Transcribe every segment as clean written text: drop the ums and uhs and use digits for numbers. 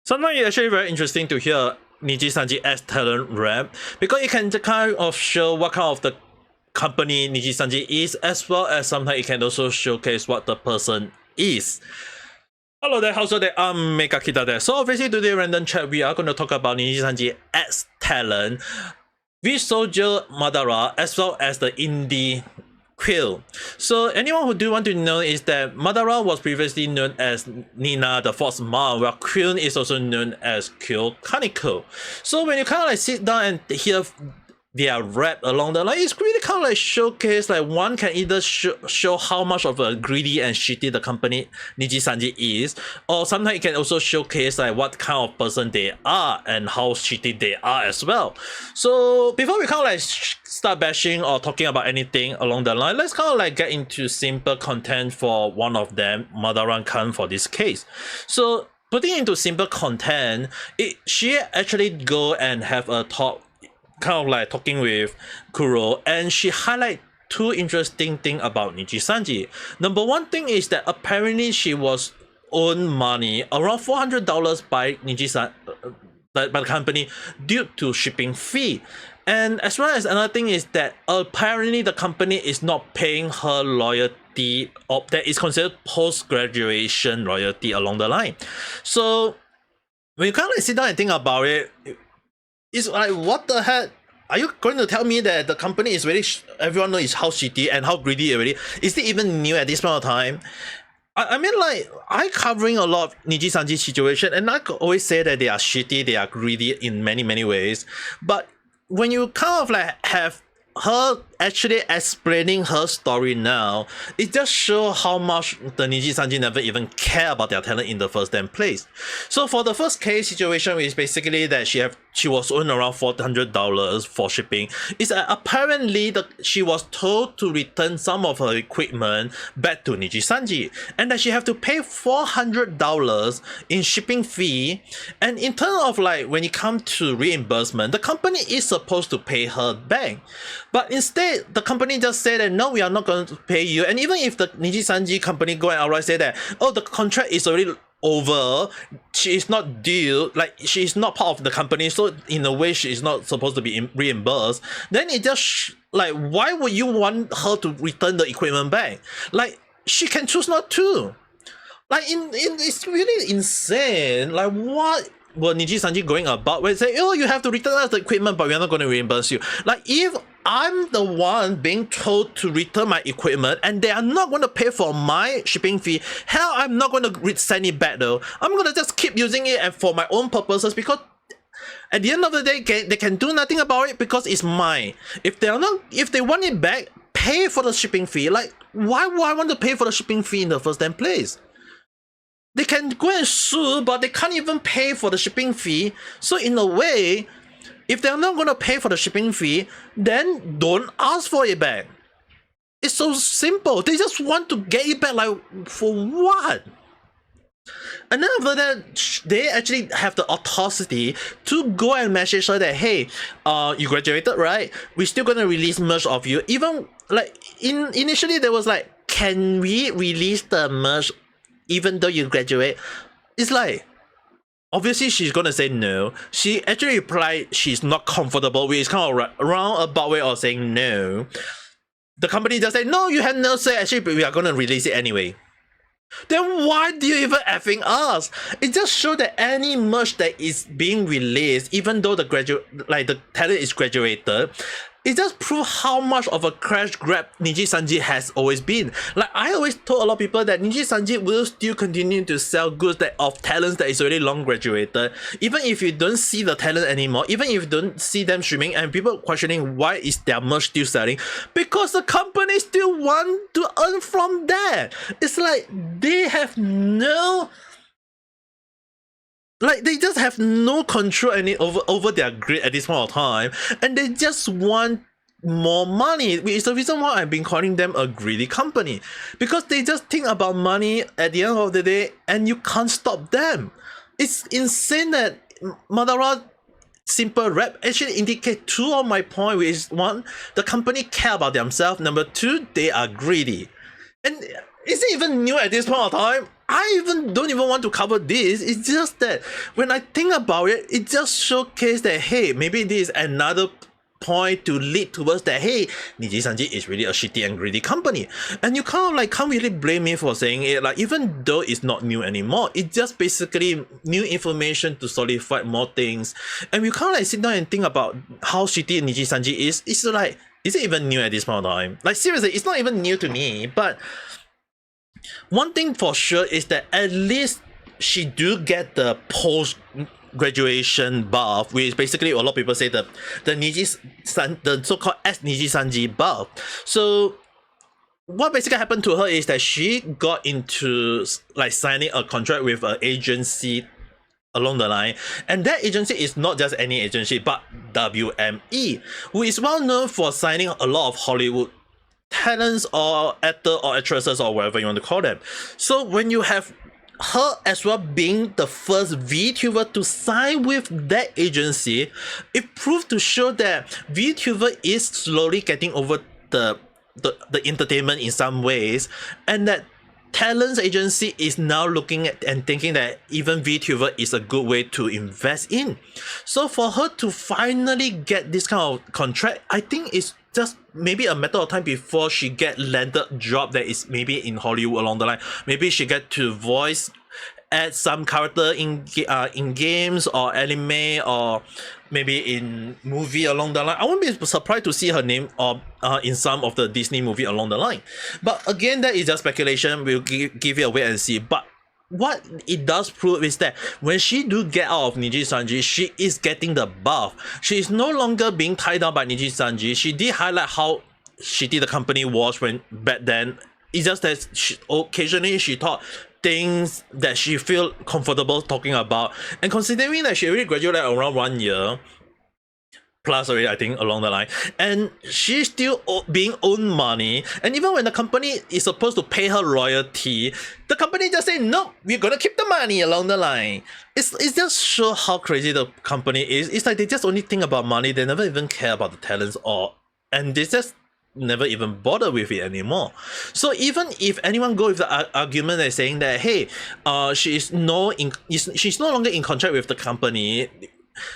Sometimes it's actually very interesting to hear Nijisanji as talent rap because it can kind of show what kind of the company Nijisanji is, as well as sometimes it can also showcase what the person is. Hello there, how's there? I'm Ame Gakita there. So obviously today random chat we are going to talk about Nijisanji as talent, VShojo Matara, as well as the indie Khyo. So anyone who do want to know is that Matara was previously known as Nina, the fourth mom, while Quinn is also known as Khyo Kaneko. So when you kind of like sit down and hear their rap along the line, it's really kind of like showcase like one can either show how much of a greedy and shitty the company Nijisanji is, or sometimes it can also showcase like what kind of person they are and how shitty they are as well. So before we kind of like start bashing or talking about anything along the line, let's kind of like get into simple content for one of them, Matara and Quinn, for this case. So putting into simple content, she actually go and have a talk, kind of like talking with Kuro, and she highlight two interesting things about Nijisanji. Number one thing is that apparently she was owed money around $400 by by the company due to shipping fee. And as well as another thing is that apparently the company is not paying her loyalty, or that is considered post-graduation loyalty along the line. So when you kind of like sit down and think about it, it's like, what the heck? Are you going to tell me that the company is really, everyone knows how shitty and how greedy already? Is it even new at this point of time? I mean, like, I covering a lot of Nijisanji situation, and I always say that they are shitty, they are greedy in many ways. But when you kind of like have her actually explaining her story now, it just shows how much the Nijisanji never even care about their talent in the first damn place. So for the first case situation is basically that she was owing around $400 for shipping. It's apparently she was told to return some of her equipment back to Nijisanji, and that she have to pay $400 in shipping fee. And in terms of like when it comes to reimbursement, the company is supposed to pay her back, but instead the company just said that no, we are not going to pay you. And even if the Nijisanji company go and outright say that, oh, the contract is already over, she is not due, like she is not part of the company, so in a way she is not supposed to be reimbursed, then it just like, why would you want her to return the equipment back? Like, she can choose not to. Like, it's really insane. Like, what were Nijisanji going about when they say, oh, you have to return us the equipment, but we're not going to reimburse you? Like, if I'm the one being told to return my equipment and they are not going to pay for my shipping fee, hell, I'm not going to send it back though. I'm going to just keep using it and for my own purposes, because at the end of the day, they can do nothing about it because it's mine. If they want it back, pay for the shipping fee. Like, why would I want to pay for the shipping fee in the first damn place? They can go and sue, but they can't even pay for the shipping fee. So in a way, if they're not going to pay for the shipping fee, then don't ask for it back. It's so simple. They just want to get it back, like, for what? And then after that, they actually have the audacity to go and message her that, hey, you graduated, right? We're still going to release merch of you. Even, like, initially there was like, can we release the merch even though you graduate? It's like, obviously she's gonna say no. She actually replied she's not comfortable, which is kind of a roundabout way of saying no. The company just said, no, you have no say, actually, but we are gonna release it anyway. Then why do you even effing ask? It just shows that any merch that is being released, even though the talent is graduated, it just proves how much of a crash grab Nijisanji has always been. Like, I always told a lot of people that Nijisanji will still continue to sell goods of talents that is already long graduated, even if you don't see the talent anymore, even if you don't see them streaming, and people questioning why is their merch still selling, because the company still want to earn from that. It's like they have no, like, they just have no control over their greed at this point of time, and they just want more money, which is the reason why I've been calling them a greedy company, because they just think about money at the end of the day, and you can't stop them. It's insane that Matara simple rap actually indicate two of my points, which is one, the company care about themselves, number two, they are greedy. And is it even new at this point of time? I don't even want to cover this. It's just that when I think about it, it just showcases that, hey, maybe this is another point to lead towards that, hey, Nijisanji is really a shitty and greedy company. And you kind of like can't really blame me for saying it, like even though it's not new anymore, it's just basically new information to solidify more things. And you kind of like sit down and think about how shitty Nijisanji is. It's like, is it even new at this point of time? Like seriously, it's not even new to me, but one thing for sure is that at least she do get the post graduation buff, which basically a lot of people say the so-called S Nijisanji buff. So what basically happened to her is that she got into like signing a contract with an agency along the line, and that agency is not just any agency but WME, who is well known for signing a lot of Hollywood talents or actor or actresses or whatever you want to call them. So when you have her as well being the first VTuber to sign with that agency, it proved to show that VTuber is slowly getting over the entertainment in some ways, and that talents agency is now looking at and thinking that even VTuber is a good way to invest in. So for her to finally get this kind of contract, I think it's just maybe a matter of time before she get landed job that is maybe in Hollywood along the line. Maybe she get to voice add some character in games or anime or maybe in movie along the line. I won't be surprised to see her name or in some of the Disney movie along the line. But again, that is just speculation. We'll give it a wait and see. But what it does prove is that when she do get out of Nijisanji, she is getting the buff. She is no longer being tied down by Nijisanji. She did highlight how shitty the company was when back then. It's just that occasionally she thought things that she feel comfortable talking about, and considering that she already graduated around 1 year plus already, I think, along the line, and she's still being owed money, and even when the company is supposed to pay her royalty, the company just say no, we're gonna keep the money along the line. It's just show how crazy the company is. It's like they just only think about money. They never even care about the talents and they just never even bother with it anymore. So even if anyone go with the argument that's saying that, hey, she's no longer in contract with the company,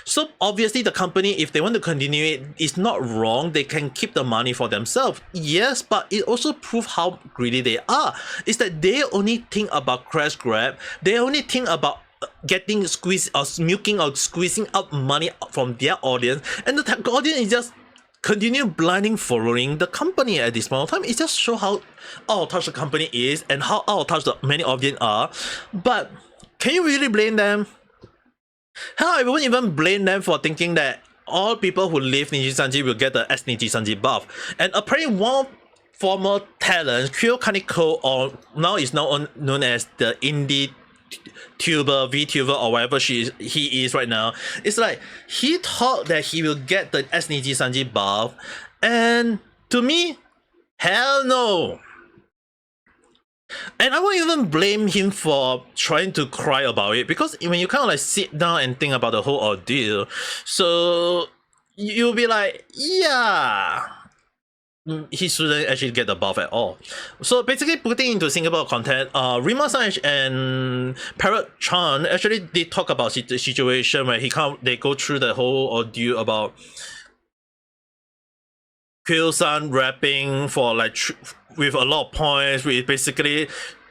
so obviously the company, if they want to continue it, it's not wrong. They can keep the money for themselves. Yes, but it also proves how greedy they are. It's that they only think about crash grab. They only think about getting squeezed or milking or squeezing out money from their audience, and the audience is just continue blindly following the company at this point of time. It just shows how out of touch the company is and how out of touch the many audience are. But can you really blame them? Hell, I won't even blame them for thinking that all people who leave Nijisanji will get the S Nijisanji buff. And apparently one former talent, Khyo Kaneko, or now is now known as the indie tuber, VTuber, or whatever he is right now. It's like he thought that he will get the S Nijisanji buff, and to me, hell no. And I won't even blame him for trying to cry about it, because when you kind of like sit down and think about the whole ordeal, so you'll be like, yeah, he shouldn't actually get the buff at all. So basically, putting into Singapore content, Rima-san and Parrot-chan actually did talk about the situation where they go through the whole ordeal about Khyo-san rapping for like with a lot of points, which basically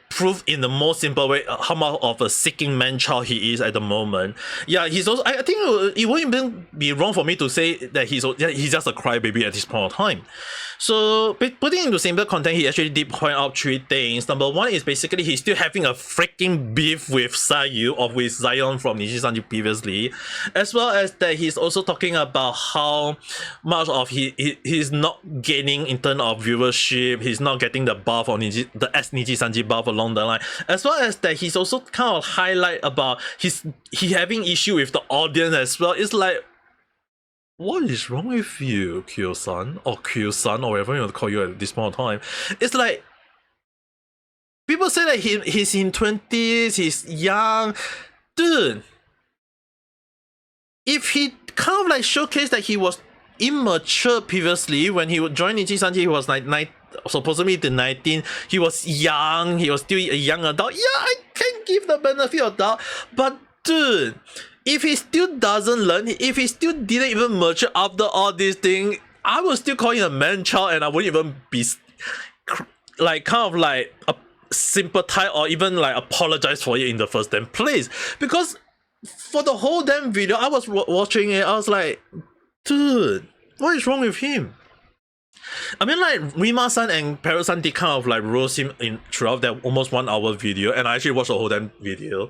prove in the most simple way how much of a seeking man child he is at the moment. Yeah, he's also, I think it wouldn't even be wrong for me to say that he's just a crybaby at this point of time. So putting into simple content, he actually did point out 3 things. Number 1 is basically he's still having a freaking beef with Sayu or with Zion from Nijisanji previously, as well as that he's also talking about how much of he's not gaining in terms of viewership, he's not getting the buff on the S Nijisanji buff along the line, as well as that he's also kind of highlight about he having issue with the audience as well. It's like, what is wrong with you, Khyo-san, or Khyo-san, or whatever you want to call you at this point of time? It's like, people say that he's in 20s, he's young. Dude, if he kind of like showcased that he was immature previously when he would join Nijisanji, he was like supposedly the 19, he was young, he was still a young adult. Yeah, I can give the benefit of doubt, but dude, if he still doesn't learn, if he still didn't even mature after all this thing, I would still call him a man child, and I wouldn't even be like kind of like a sympathize or even like apologize for it in the first damn place. Because for the whole damn video, I was watching it, I was like, dude, what is wrong with him? I mean, like, Rima-san and Parrot-san did kind of like roast him in throughout that almost 1 hour video, and I actually watched the whole damn video.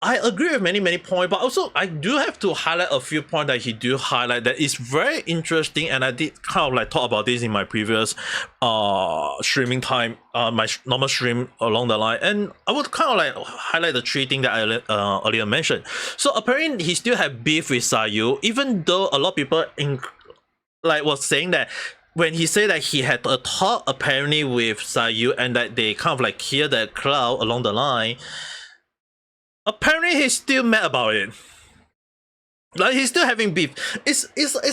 I agree with many points, but also I do have to highlight a few points that he do highlight that is very interesting, and I did kind of like talk about this in my previous streaming time, my normal stream along the line, and I would kind of like highlight the 3 things that I earlier mentioned. So apparently he still have beef with Sayu, even though a lot of people was saying that when he said that he had a talk apparently with Sayu and that they kind of like clear the crowd along the line. Apparently he's still mad about it. Like, he's still having beef. It's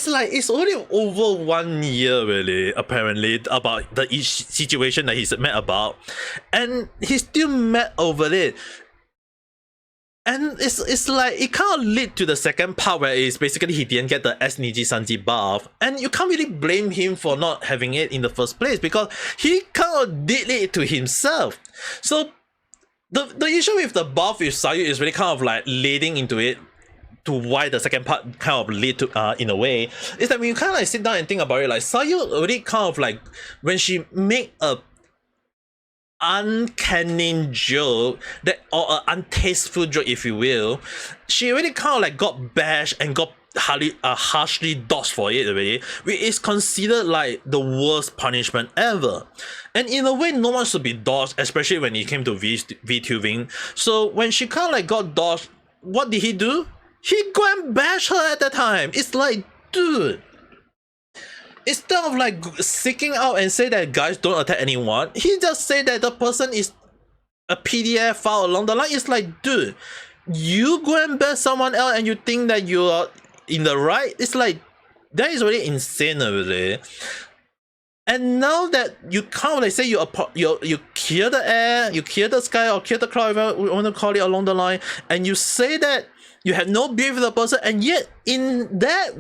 like it's only over 1 year really, apparently, about the situation that he's mad about, and he's still mad over it. And it's like it kind of lead to the second part where it's basically he didn't get the S Nijisanji buff, and you can't really blame him for not having it in the first place because he kind of did it to himself. So the issue with the buff with Sayu is really kind of like leading into it to why the second part kind of lead to in a way is that when you kind of like sit down and think about it, like Sayu already kind of like when she make a uncanny joke that or an untasteful joke if you will, she already kind of like got bashed and got harshly dodged for it already, which is considered like the worst punishment ever. And in a way, no one should be dodged, especially when it came to VTubing. So when she kind of like got dodged, what did he do? He go and bash her at that time. It's like, dude, instead of like seeking out and say that guys don't attack anyone, he just said that the person is a PDF file along the line. It's like, dude, you go and bash someone else and you think that you are in the right? It's like, that is really insane already. And now that you can't like say you clear the air, you clear the sky or clear the cloud, if you want to call it along the line, and you say that you have no beef with the person, and yet in that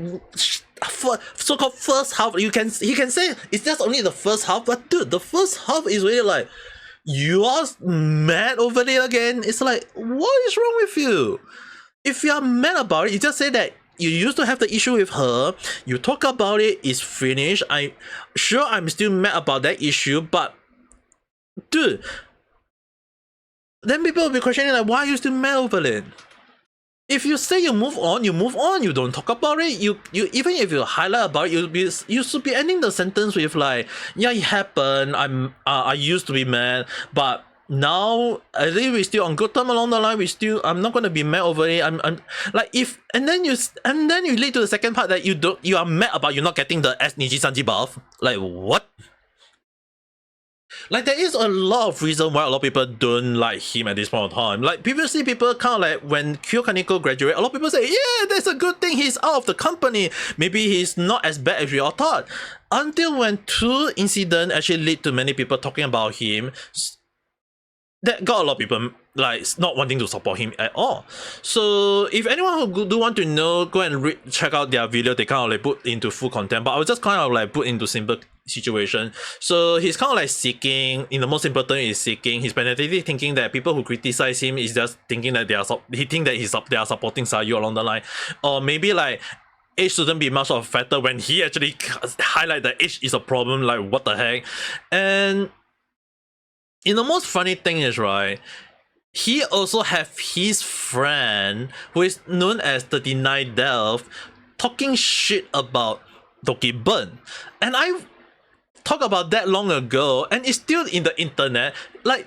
so-called first half, he can say it's just only the first half, but dude, the first half is really like you are mad over it again. It's like, what is wrong with you? If you are mad about it, you just say that you used to have the issue with her, you talk about it, it's finished. I'm still mad about that issue, but dude, then people will be questioning like, why are you still mad over it? If you say you move on, you don't talk about it. You even if you highlight about it, you should be ending the sentence with like, yeah, it happened. I used to be mad, but now at least we're still on good term along the line. I'm not gonna be mad over it. I'm like, if and then you lead to the second part that you are mad about you not getting the S Nijisanji buff. Like, what? Like, there is a lot of reason why a lot of people don't like him at this point of time. Like, previously people kind of like, when Khyo Kaneko graduated, a lot of people say, yeah, that's a good thing he's out of the company. Maybe he's not as bad as we all thought. Until when 2 incidents actually lead to many people talking about him, that got a lot of people like not wanting to support him at all. So if anyone who do want to know, go and check out their video. They kind of like put into full content, but I was just kind of like put into simple situation. So he's kind of like seeking, in the most important is seeking. He's penetratively thinking that people who criticize him is just thinking that they are they are supporting Sayu along the line, or maybe like age shouldn't be much of a factor when he actually highlight that age is a problem. Like, what the heck? And the most funny thing is, right, he also have his friend who is known as 39 Delph talking shit about Dokiben. And I talked about that long ago, and it's still in the internet. Like,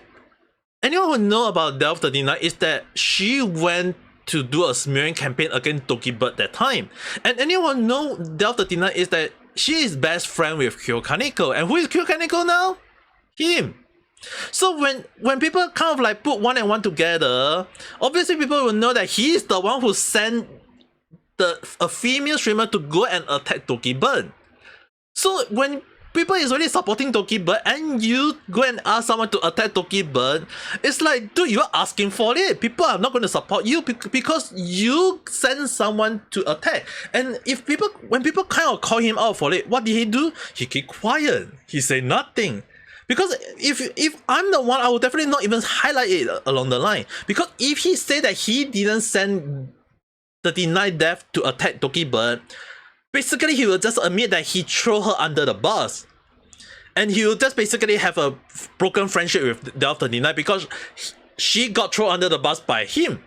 anyone who know about Delph 39 is that she went to do a smearing campaign against Dokibird that time. And anyone know Delph 39 is that she is best friend with Khyo Kaneko. And who is Khyo Kaneko now? Him. So when people kind of like put 1 and 1 together, obviously people will know that he is the one who sent a female streamer to go and attack Dokibird. So when people is already supporting Tokibird and you go and ask someone to attack Tokibird. It's like, dude, you're asking for it. People are not going to support you because you send someone to attack. And when people kind of call him out for it, what did he do? He keep quiet. He say nothing. Because if I'm the one, I would definitely not even highlight it along the line. Because if he said that he didn't send 39 Death to attack Tokibird, basically he will just admit that he threw her under the bus. And he will just basically have a broken friendship with Death 39 because she got thrown under the bus by him.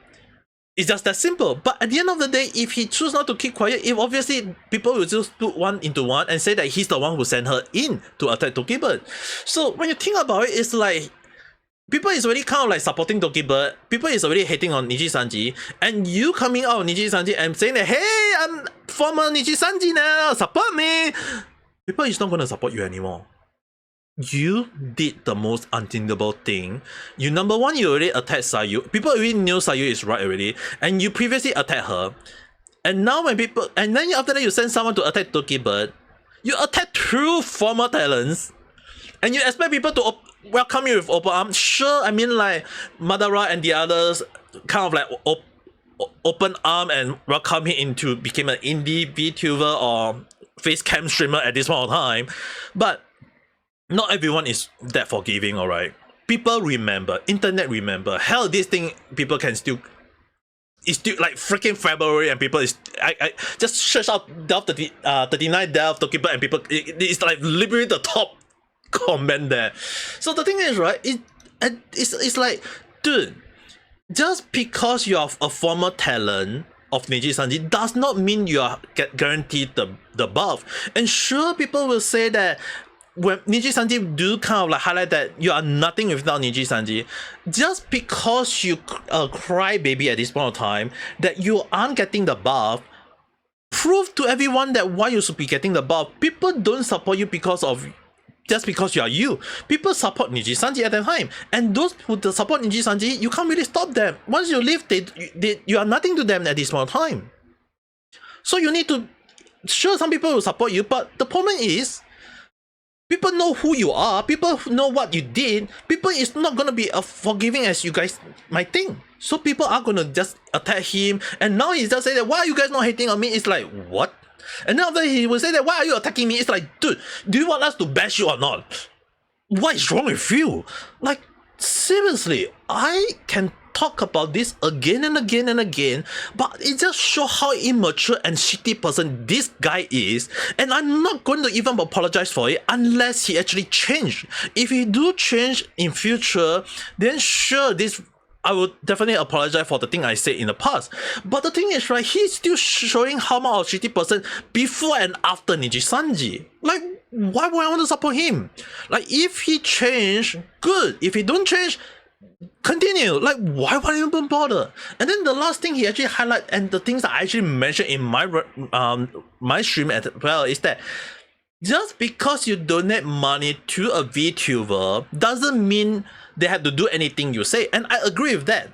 It's just that simple. But at the end of the day, if he chooses not to keep quiet, if obviously people will just put one into one and say that he's the one who sent her in to attack Tokibird. So when you think about it, it's like people is already kind of like supporting Tokibird, people is already hating on Nijisanji, and you coming out of Nijisanji and saying that, hey, I'm former Nijisanji now, support me. People is not going to support you anymore. You did the most unthinkable thing. You, number one, you already attacked Sayu. People already knew Sayu is right already, and you previously attacked her. And now when people, and then after that you send someone to attack Tokibird, you attack two former talents, and you expect people to welcome you with open arms. Sure, I mean like Matara and the others kind of like open arm and welcome him into became an indie VTuber or face cam streamer at this point of time, but not everyone is that forgiving, alright? People remember, internet remember. Hell, this thing people can still. It's still like freaking February and people is I just search out Delve 39 Delve Tokibird and people it's like literally the top comment there. So the thing is, right, it's like, dude, just because you are a former talent of Nijisanji does not mean you are guaranteed the buff. And sure, people will say that when Nijisanji do kind of like highlight that you are nothing without Nijisanji, just because you cry baby at this point of time that you aren't getting the buff, prove to everyone that why you should be getting the buff. People don't support you just because you are you. People support Nijisanji at the time, and those who support Nijisanji, you can't really stop them. Once you leave, you are nothing to them at this point of time. So you need to, sure, some people will support you, but the problem is, people know who you are, people know what you did, people is not gonna be as forgiving as you guys might think. So people are gonna just attack him, and now he just say that, why are you guys not hating on me? It's like, what? And then after he will say that, why are you attacking me? It's like, dude, do you want us to bash you or not? What is wrong with you? Like, seriously, I can talk about this again and again and again, but it just shows how immature and shitty person this guy is, and I'm not going to even apologize for it unless he actually changed. If he do change in future, then sure, I would definitely apologize for the thing I said in the past. But the thing is, right, he's still showing how much of a shitty person before and after Nijisanji. Like, why would I want to support him? Like, if he changed, good. If he don't change, continue. Like, why would I even bother? And then the last thing he actually highlight, and the things that I actually mentioned in my stream as well, is that just because you donate money to a VTuber doesn't mean they have to do anything you say, and I agree with that.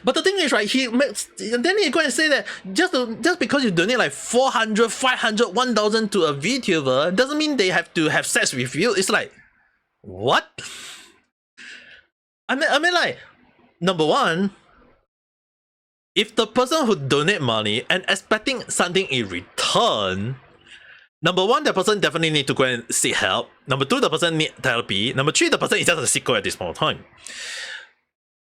But the thing is, right, then he go and say that just because you donate like 400, 500, 1000 to a VTuber doesn't mean they have to have sex with you. It's like, what? I mean, like, number one, if the person who donate money and expecting something in return, number one, the person definitely need to go and seek help. Number two, the person need therapy. Number three, the person is just a sicko at this point of time.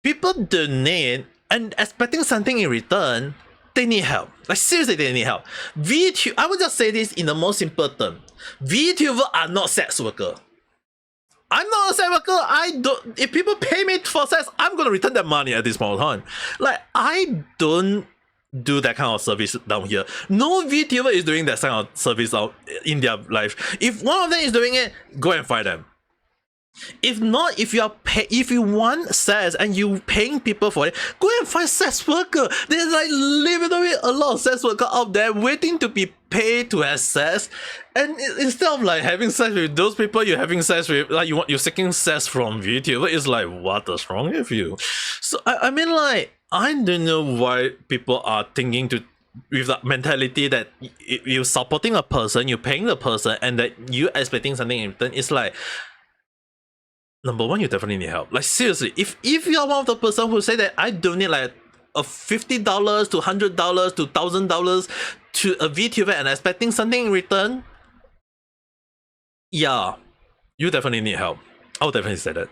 People donate and expecting something in return, they need help. Like, seriously, they need help. I would just say this in the most simple term. VTuber are not sex worker. I'm not a sex worker. If people pay me for sex, I'm gonna return that money at this point of time. Like, I don't do that kind of service down here. No VTuber is doing that kind of service out in their life. If one of them is doing it, go and find them. If not, if you want sex and you paying people for it, go and find sex worker. There's like literally a lot of sex worker out there waiting to be paid to have sex. And instead of like having sex with those people you're having sex with, like you're seeking sex from VTuber, it's like, what is wrong with you? So I mean, like, I don't know why people are thinking to with the mentality that you supporting a person, you paying the person, and that you expecting something in return, it's like, number one, you definitely need help. Like seriously, if you are one of the person who say that I donate like a $50 to $100 to $1,000 to a VTuber and expecting something in return, yeah, you definitely need help. I would definitely say that.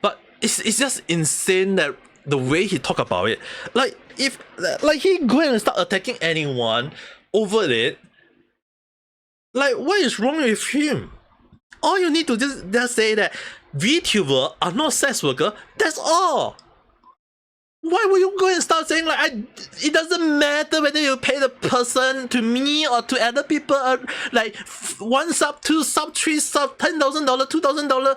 But it's just insane that the way he talk about it, like if like he go and start attacking anyone over it, like what is wrong with him? All you need to just say that VTuber are not sex worker. That's all. Why would you go and start saying like it doesn't matter whether you pay the person, to me or to other people, like 1 sub, 2 sub, 3 sub, $10,000, $2,000.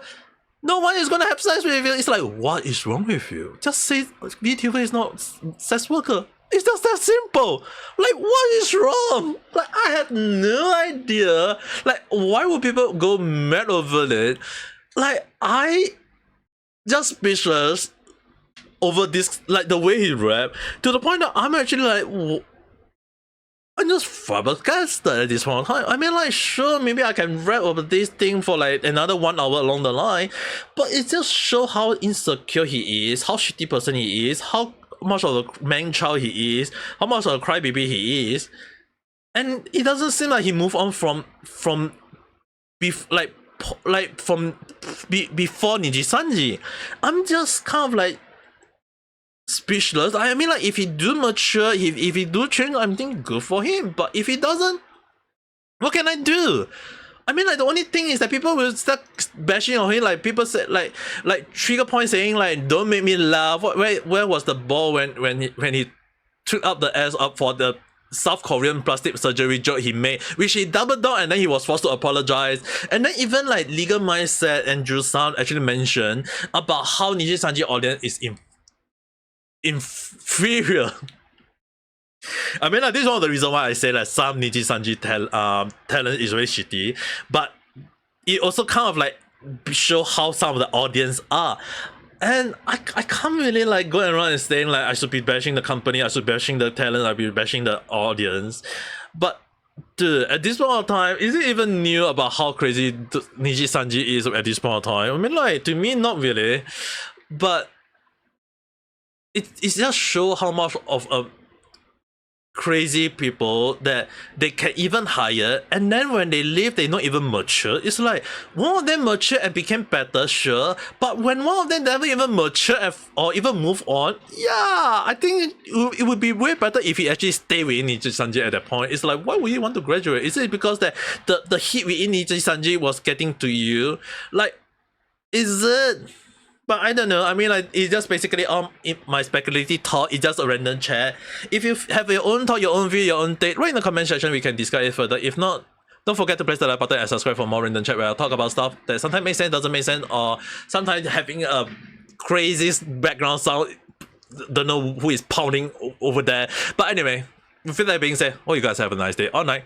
No one is gonna have sex with you. It's like, what is wrong with you? Just say VTuber is not sex worker. It's just that simple. Like, what is wrong? Like, I have no idea. Like, why would people go mad over it? Like, I just speechless over this, like the way he rap, to the point that I'm actually like, I'm just flabbergasted at this point of time. I mean, like, sure, maybe I can rap over this thing for like another 1 hour along the line, but it just shows how insecure he is, how shitty person he is, how much of a man child he is, how much of a crybaby he is, and it doesn't seem like he moved on from before Nijisanji. I'm just kind of like speechless. I mean, like, if he do mature, if he do change, I'm thinking good for him. But if he doesn't, what can I do? I mean, like, the only thing is that people will start bashing on him. Like, people said, like trigger point saying like, don't make me laugh. Where was the ball when he took up the ass up for the South Korean plastic surgery joke he made, which he doubled down and then he was forced to apologize. And then even like Legal Mindset and Jusan actually mentioned about how Nijisanji audience is inferior. I mean, like, this is one of the reasons why I say that some Nijisanji talent is very shitty, but it also kind of like show how some of the audience are. And I can't really like go around and saying like I should be bashing the company, I should be bashing the talent, I should be bashing the audience. But dude, at this point of time, is it even new about how crazy Nijisanji is at this point of time? I mean, like, to me, not really. But it just show how much of a crazy people that they can even hire, and then when they leave, they not even mature. It's like one of them matured and became better, sure, but when one of them never even mature or even move on, yeah, I think it would be way better if he actually stay within Nijisanji at that point. It's like, why would you want to graduate? Is it because that the heat within Nijisanji was getting to you? Like, is it? But I don't know. I mean, like, it's just basically my speculative thought. It's just a random chat. If you have your own thought, your own view, your own take, write in the comment section. We can discuss it further. If not, don't forget to press the like button and subscribe for more random chat where I talk about stuff that sometimes makes sense, doesn't make sense, or sometimes having a crazy background sound. Don't know who is pounding over there. But anyway, with that being said, hope you guys have a nice day or night.